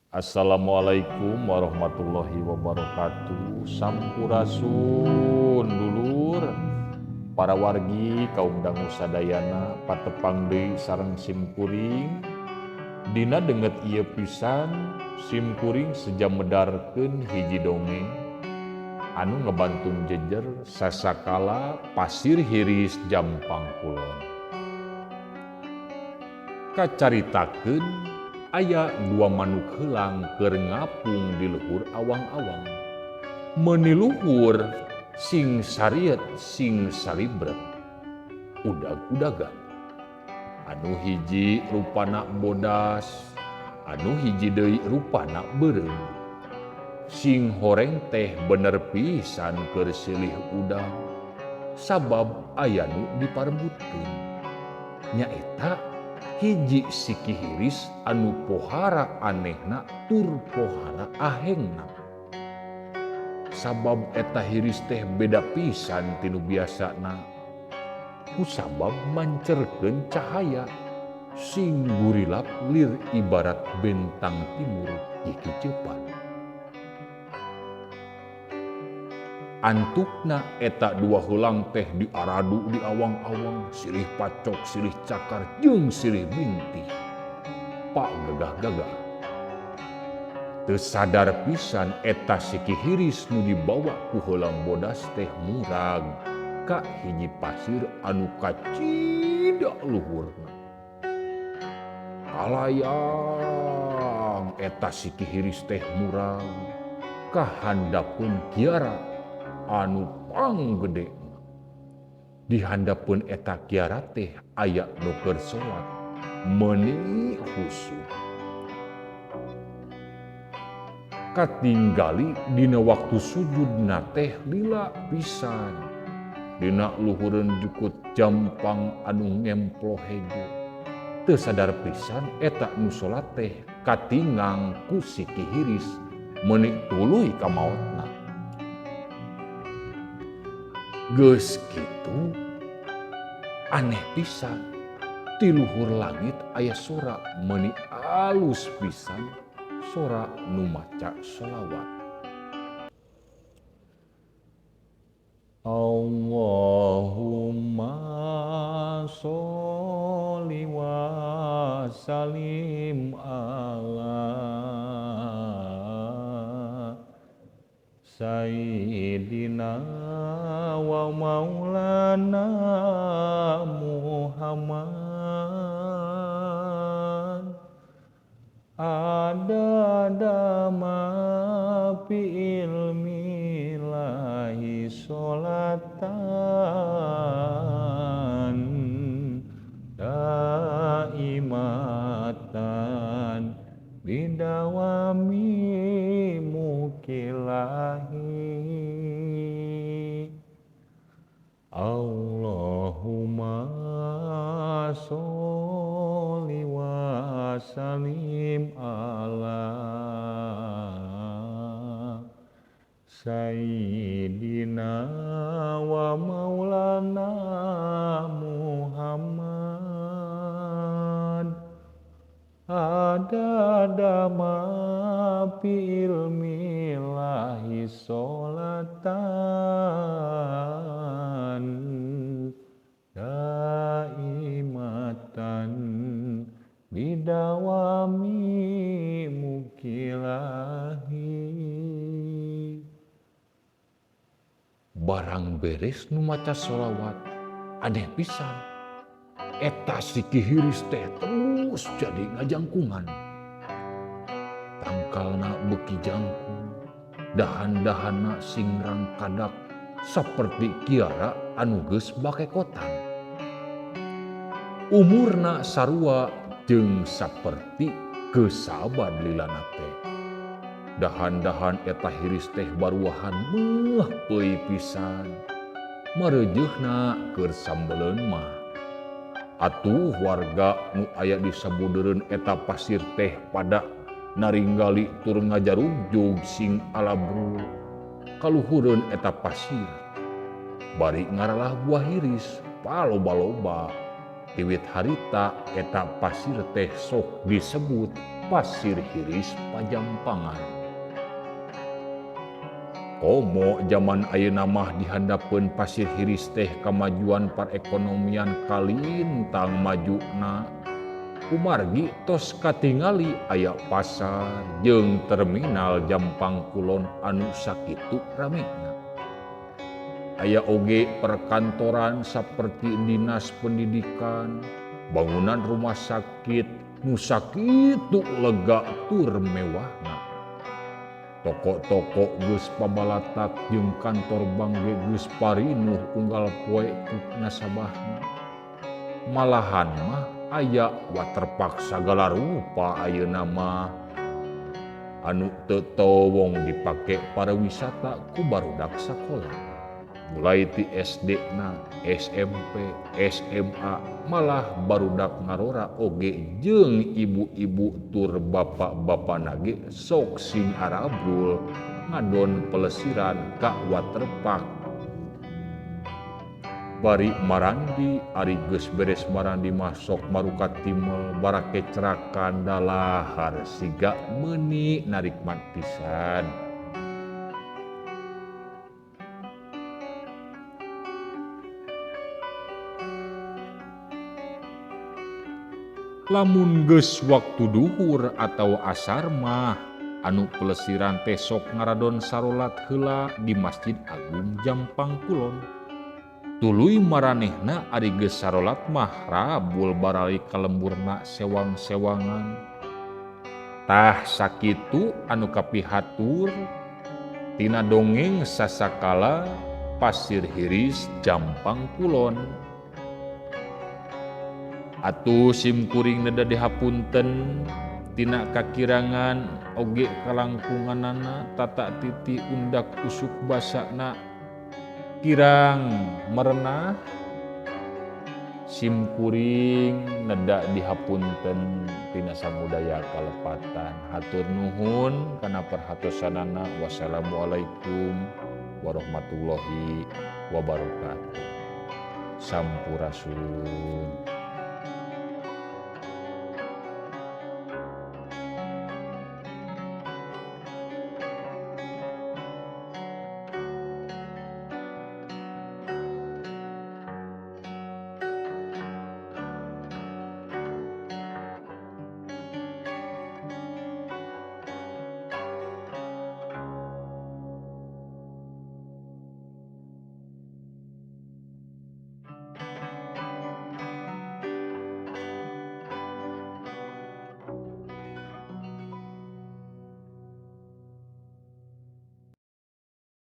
Assalamualaikum warahmatullahi wabarakatuh. Sampurasun dulur, para wargi kaum dangu sadayana patepang deui sareng simkuring. Dina denget ieu pisan, simkuring sejamedarkeun hiji dongeng anu ngebantun jejer sasakala pasir hiris Jampang Kulon. Kacaritakeun aya dua manuk heulang keur ngapung di luhur awang-awang. Meuni luhur sing sariet sing salibret, udag-udagan. Anu hiji rupana bodas, anu hiji deui rupana beureum. Sing horeng teh bener pisan keur silih udag, sabab aya nu diparebutkeun. Nyaeta hiji siki hiris anu pohara anehna tur pohara ahengna. Sabab eta hiris teh beda pisan tinu biasana, kusabab mancerkeun cahaya sing gurilap lir ibarat bentang timur kikiceupan. Antukna eta dua heulang teh diaradu di awang-awang, silih pacok, silih cakar, jeung silih bintih. Pak gagah-gagah. Teu sadar pisan eta siki hiris nu dibawa ku heulang bodas teh murag ka hiji pasir anu kacida luhurna. Kalayang eta siki hiris teh murag ka handapeun kiara anu panggedena. Di handapeun eta kiara teh aya nu keur salat meuni khusyuk. Katinggali dina waktu sujudna teh lila pisan. Dina luhureun jukut jampang anu ngemplo hejo. Teu sadar pisan eta nu salat teh katingang ku siki hiris meuni tuluy ka maotna. Geus kitu aneh pisan, ti luhur langit aya sora meuni alus pisan, sora nu maca sholawat. Allahumma sholli wa sallim ala Sayyidina wa maulana Muhammad adada ma fi ilmillahi sholatan daimatan bidawami mukilahi. Allahumma sholli wa sallim ala Sayyidina wa maulana Muhammad adada ma fi ilmillahi sholatan daimatan bidawami mukilahi. Barang beres nu maca sholawat, aneh pisan. Eta siki hiris teh terus jadi ngajangkungan. Tangkalna beuki jangkung, dahan-dahanna singrang kadak saperti kiara anu geus bakekotan. Umurna sarua jeung saperti keusabad lilana teh. Dahan-dahan eta hiris teh baruahan meuh peuy pisan. Mareujeuhna keur sambeleun mah. Atuh warga nu aya di sabudeureun eta pasir teh pada naringgali tur ngajarugjug sing alabrul kaluhureun eta pasir. Bari ngaralah buah hiris paloba-loba. Wiwit harita eta pasir teh sok disebut Pasir Hiris Pajampangan. Komo zaman ayeuna mah dihandapeun Pasir Hiris teh kamajuan perekonomian kalintang majuna. Kumargi tos katingali aya pasar jeung terminal Jampang Kulon anu sakitu ramena. Aya oge perkantoran saperti dinas pendidikan, bangunan rumah sakit, nu sakitu lega tur mewahna. Toko-toko geus pabalatak jeung kantor bank ge geus parinuh unggal poe ku nasabahna. Malahan mah aya waterpark sagala rupa ayeuna mah anu teu towong dipake pariwisata ku barudak sakola. Mulai ti SD-na, SMP, SMA, malah barudak ngarora oge jeung ibu-ibu tur bapak-bapana ge sok sing arabul ngadon pelesiran ka waterpark. Bari marandi, ari geus beres marandi mah sok maruka timel barake cerakan dalahar siga meuni narikmat pisan. Lamun geus waktu duhur atau asar mah anu pelesiran teh sok ngaradon sarolat heula di Masjid Agung Jampang Kulon. Tuluy maranehna ari geus sarolat mah rabul baralik ka lemburna sewang-sewangan. Tah sakitu anu kapihatur tina dongeng sasakala Pasir Hiris Jampang Kulon. Atuh simkuring neda dihapunten tina kakirangan oge kalangkunganana tata titi undak usuk basana kirang merenah simkuring neda dihapunten tina samudaya kalepatan. Hatur nuhun kana perhatosanana. Wassalamualaikum warahmatullahi wabarakatuh. Sampurasun.